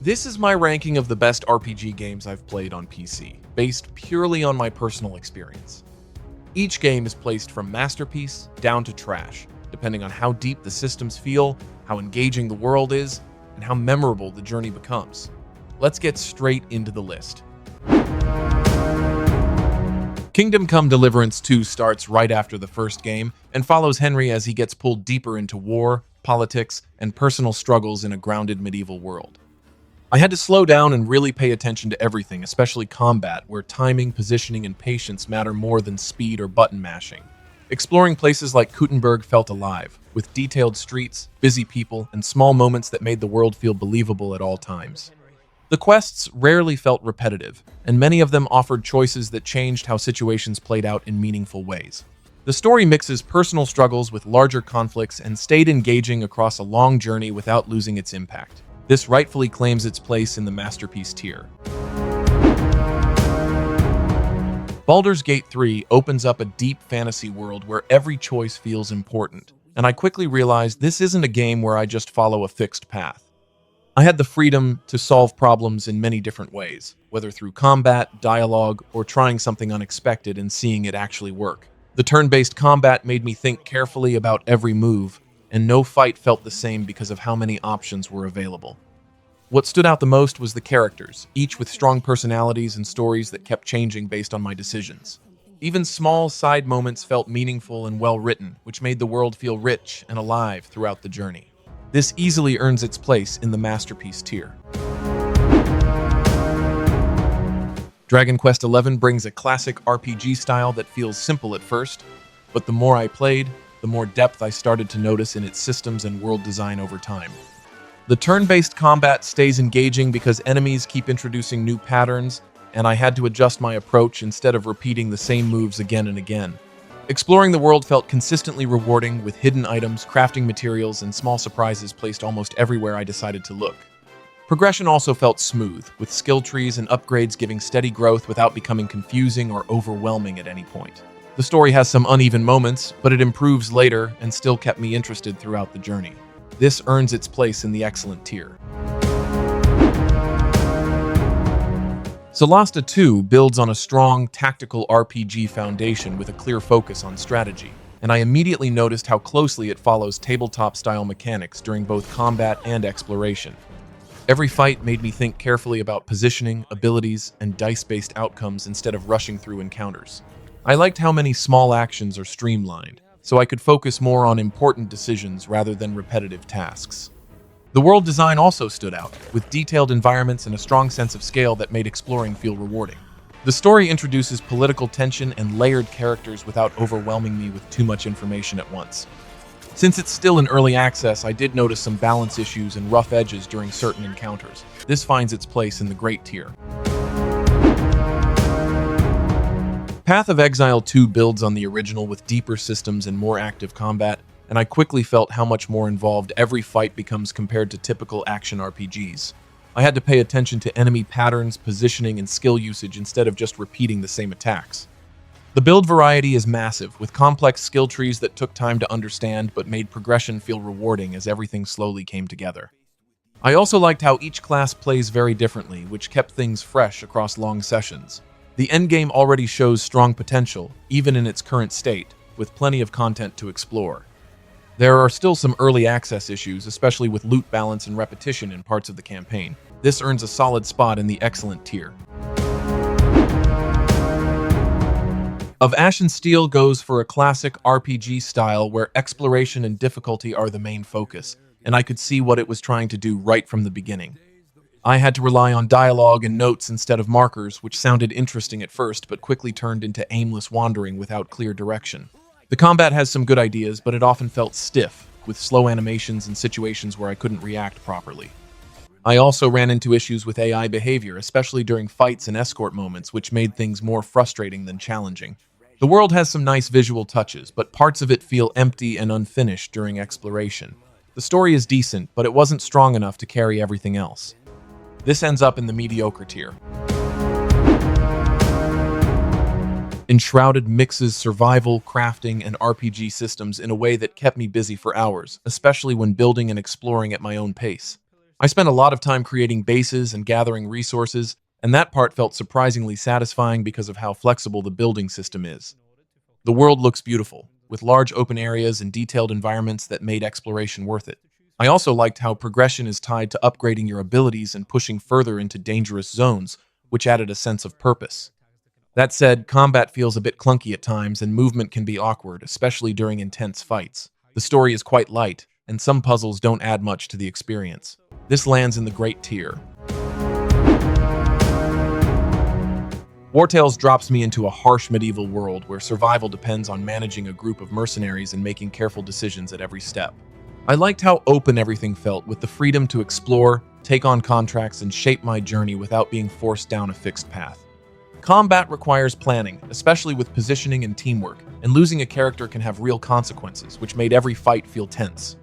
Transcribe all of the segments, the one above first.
This is my ranking of the best RPG games I've played on PC, based purely on my personal experience. Each game is placed from masterpiece down to trash, depending on how deep the systems feel, how engaging the world is, and how memorable the journey becomes. Let's get straight into the list. Kingdom Come Deliverance 2 starts right after the first game and follows Henry as he gets pulled deeper into war, politics, and personal struggles in a grounded medieval world. I had to slow down and really pay attention to everything, especially combat, where timing, positioning, and patience matter more than speed or button mashing. Exploring places like Kuttenberg felt alive, with detailed streets, busy people, and small moments that made the world feel believable at all times. The quests rarely felt repetitive, and many of them offered choices that changed how situations played out in meaningful ways. The story mixes personal struggles with larger conflicts and stayed engaging across a long journey without losing its impact. This rightfully claims its place in the masterpiece tier. Baldur's Gate 3 opens up a deep fantasy world where every choice feels important, and I quickly realized this isn't a game where I just follow a fixed path. I had the freedom to solve problems in many different ways, whether through combat, dialogue, or trying something unexpected and seeing it actually work. The turn-based combat made me think carefully about every move, and no fight felt the same because of how many options were available. What stood out the most was the characters, each with strong personalities and stories that kept changing based on my decisions. Even small side moments felt meaningful and well-written, which made the world feel rich and alive throughout the journey. This easily earns its place in the masterpiece tier. Dragon Quest XI brings a classic RPG style that feels simple at first, but the more I played, the more depth I started to notice in its systems and world design over time. The turn-based combat stays engaging because enemies keep introducing new patterns, and I had to adjust my approach instead of repeating the same moves again and again. Exploring the world felt consistently rewarding, with hidden items, crafting materials, and small surprises placed almost everywhere I decided to look. Progression also felt smooth, with skill trees and upgrades giving steady growth without becoming confusing or overwhelming at any point. The story has some uneven moments, but it improves later and still kept me interested throughout the journey. This earns its place in the excellent tier. Solasta 2 builds on a strong, tactical RPG foundation with a clear focus on strategy, and I immediately noticed how closely it follows tabletop-style mechanics during both combat and exploration. Every fight made me think carefully about positioning, abilities, and dice-based outcomes instead of rushing through encounters. I liked how many small actions are streamlined, so I could focus more on important decisions rather than repetitive tasks. The world design also stood out, with detailed environments and a strong sense of scale that made exploring feel rewarding. The story introduces political tension and layered characters without overwhelming me with too much information at once. Since it's still in early access, I did notice some balance issues and rough edges during certain encounters. This finds its place in the great tier. Path of Exile 2 builds on the original with deeper systems and more active combat, and I quickly felt how much more involved every fight becomes compared to typical action RPGs. I had to pay attention to enemy patterns, positioning, and skill usage instead of just repeating the same attacks. The build variety is massive, with complex skill trees that took time to understand but made progression feel rewarding as everything slowly came together. I also liked how each class plays very differently, which kept things fresh across long sessions. The endgame already shows strong potential, even in its current state, with plenty of content to explore. There are still some early access issues, especially with loot balance and repetition in parts of the campaign. This earns a solid spot in the excellent tier. Of Ashen Steel goes for a classic RPG style where exploration and difficulty are the main focus, and I could see what it was trying to do right from the beginning. I had to rely on dialogue and notes instead of markers, which sounded interesting at first but quickly turned into aimless wandering without clear direction. The combat has some good ideas, but it often felt stiff, with slow animations and situations where I couldn't react properly. I also ran into issues with AI behavior, especially during fights and escort moments, which made things more frustrating than challenging. The world has some nice visual touches, but parts of it feel empty and unfinished during exploration. The story is decent, but it wasn't strong enough to carry everything else. This ends up in the mediocre tier. Enshrouded mixes survival, crafting, and RPG systems in a way that kept me busy for hours, especially when building and exploring at my own pace. I spent a lot of time creating bases and gathering resources, and that part felt surprisingly satisfying because of how flexible the building system is. The world looks beautiful, with large open areas and detailed environments that made exploration worth it. I also liked how progression is tied to upgrading your abilities and pushing further into dangerous zones, which added a sense of purpose. That said, combat feels a bit clunky at times and movement can be awkward, especially during intense fights. The story is quite light, and some puzzles don't add much to the experience. This lands in the great tier. Wartales drops me into a harsh medieval world where survival depends on managing a group of mercenaries and making careful decisions at every step. I liked how open everything felt, with the freedom to explore, take on contracts, and shape my journey without being forced down a fixed path. Combat requires planning, especially with positioning and teamwork, and losing a character can have real consequences, which made every fight feel tense.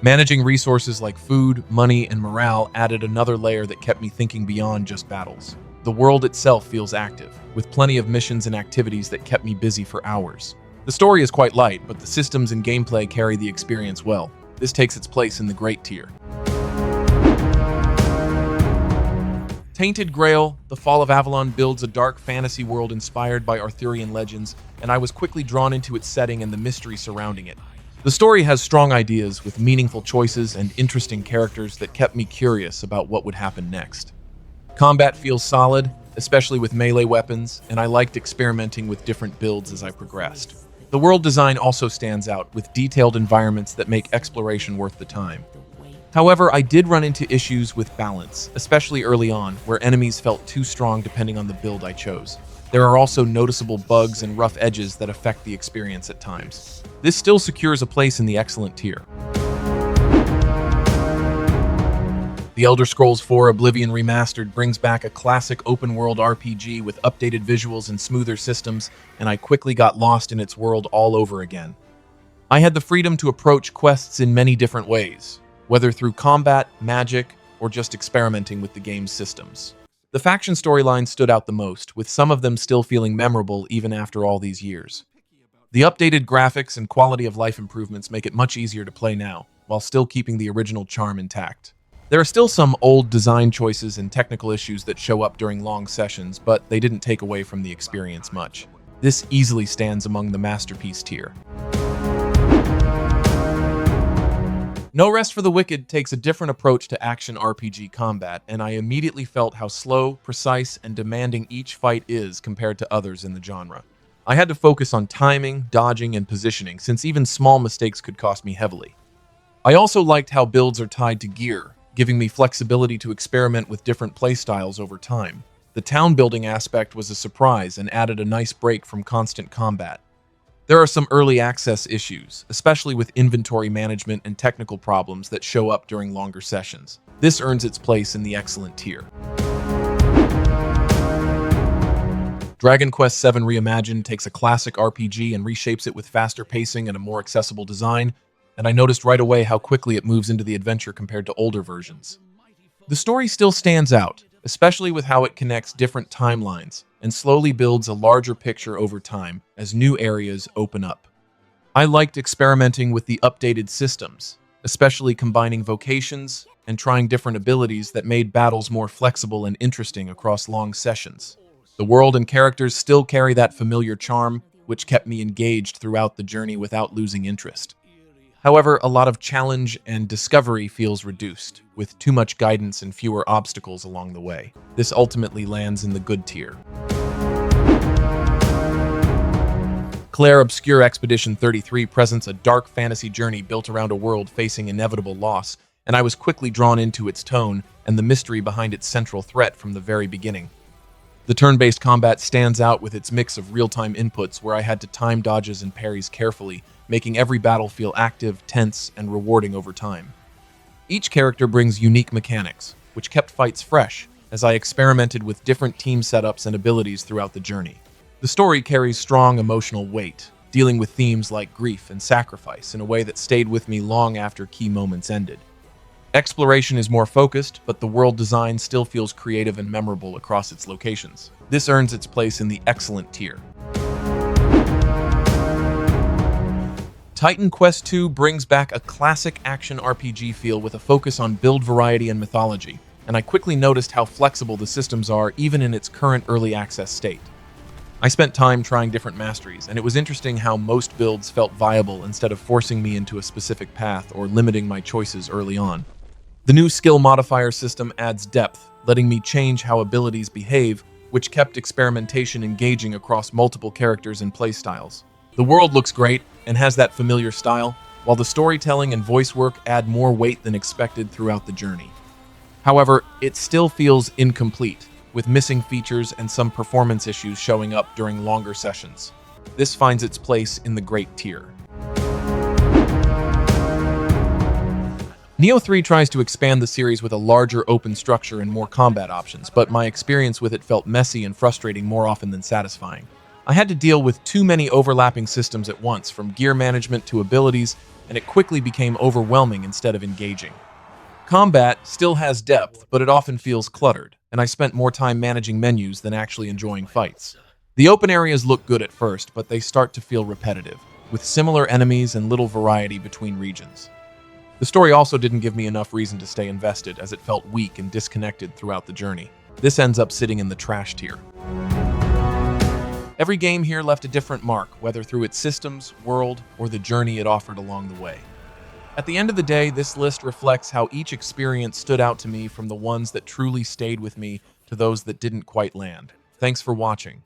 Managing resources like food, money, and morale added another layer that kept me thinking beyond just battles. The world itself feels active, with plenty of missions and activities that kept me busy for hours. The story is quite light, but the systems and gameplay carry the experience well. This takes its place in the great tier. Tainted Grail, The Fall of Avalon builds a dark fantasy world inspired by Arthurian legends, and I was quickly drawn into its setting and the mystery surrounding it. The story has strong ideas with meaningful choices and interesting characters that kept me curious about what would happen next. Combat feels solid, especially with melee weapons, and I liked experimenting with different builds as I progressed. The world design also stands out, with detailed environments that make exploration worth the time. However, I did run into issues with balance, especially early on, where enemies felt too strong depending on the build I chose. There are also noticeable bugs and rough edges that affect the experience at times. This still secures a place in the excellent tier. The Elder Scrolls IV Oblivion Remastered brings back a classic open-world RPG with updated visuals and smoother systems, and I quickly got lost in its world all over again. I had the freedom to approach quests in many different ways, whether through combat, magic, or just experimenting with the game's systems. The faction storyline stood out the most, with some of them still feeling memorable even after all these years. The updated graphics and quality of life improvements make it much easier to play now, while still keeping the original charm intact. There are still some old design choices and technical issues that show up during long sessions, but they didn't take away from the experience much. This easily stands among the masterpiece tier. No Rest for the Wicked takes a different approach to action RPG combat, and I immediately felt how slow, precise, and demanding each fight is compared to others in the genre. I had to focus on timing, dodging, and positioning, since even small mistakes could cost me heavily. I also liked how builds are tied to gear, giving me flexibility to experiment with different playstyles over time. The town building aspect was a surprise and added a nice break from constant combat. There are some early access issues, especially with inventory management and technical problems that show up during longer sessions. This earns its place in the excellent tier. Dragon Quest VII Reimagined takes a classic RPG and reshapes it with faster pacing and a more accessible design, and I noticed right away how quickly it moves into the adventure compared to older versions. The story still stands out, especially with how it connects different timelines and slowly builds a larger picture over time as new areas open up. I liked experimenting with the updated systems, especially combining vocations and trying different abilities that made battles more flexible and interesting across long sessions. The world and characters still carry that familiar charm, which kept me engaged throughout the journey without losing interest. However, a lot of challenge and discovery feels reduced, with too much guidance and fewer obstacles along the way. This ultimately lands in the good tier. Clair Obscur Expedition 33 presents a dark fantasy journey built around a world facing inevitable loss, and I was quickly drawn into its tone and the mystery behind its central threat from the very beginning. The turn-based combat stands out with its mix of real-time inputs where I had to time dodges and parries carefully, making every battle feel active, tense, and rewarding over time. Each character brings unique mechanics, which kept fights fresh as I experimented with different team setups and abilities throughout the journey. The story carries strong emotional weight, dealing with themes like grief and sacrifice in a way that stayed with me long after key moments ended. Exploration is more focused, but the world design still feels creative and memorable across its locations. This earns its place in the excellent tier. Titan Quest 2 brings back a classic action RPG feel with a focus on build variety and mythology, and I quickly noticed how flexible the systems are even in its current early access state. I spent time trying different masteries, and it was interesting how most builds felt viable instead of forcing me into a specific path or limiting my choices early on. The new skill modifier system adds depth, letting me change how abilities behave, which kept experimentation engaging across multiple characters and playstyles. The world looks great and has that familiar style, while the storytelling and voice work add more weight than expected throughout the journey. However, it still feels incomplete, with missing features and some performance issues showing up during longer sessions. This finds its place in the Great tier. Neo3 tries to expand the series with a larger open structure and more combat options, but my experience with it felt messy and frustrating more often than satisfying. I had to deal with too many overlapping systems at once, from gear management to abilities, and it quickly became overwhelming instead of engaging. Combat still has depth, but it often feels cluttered, and I spent more time managing menus than actually enjoying fights. The open areas look good at first, but they start to feel repetitive, with similar enemies and little variety between regions. The story also didn't give me enough reason to stay invested, as it felt weak and disconnected throughout the journey. This ends up sitting in the trash tier. Every game here left a different mark, whether through its systems, world, or the journey it offered along the way. At the end of the day, this list reflects how each experience stood out to me, from the ones that truly stayed with me to those that didn't quite land. Thanks for watching.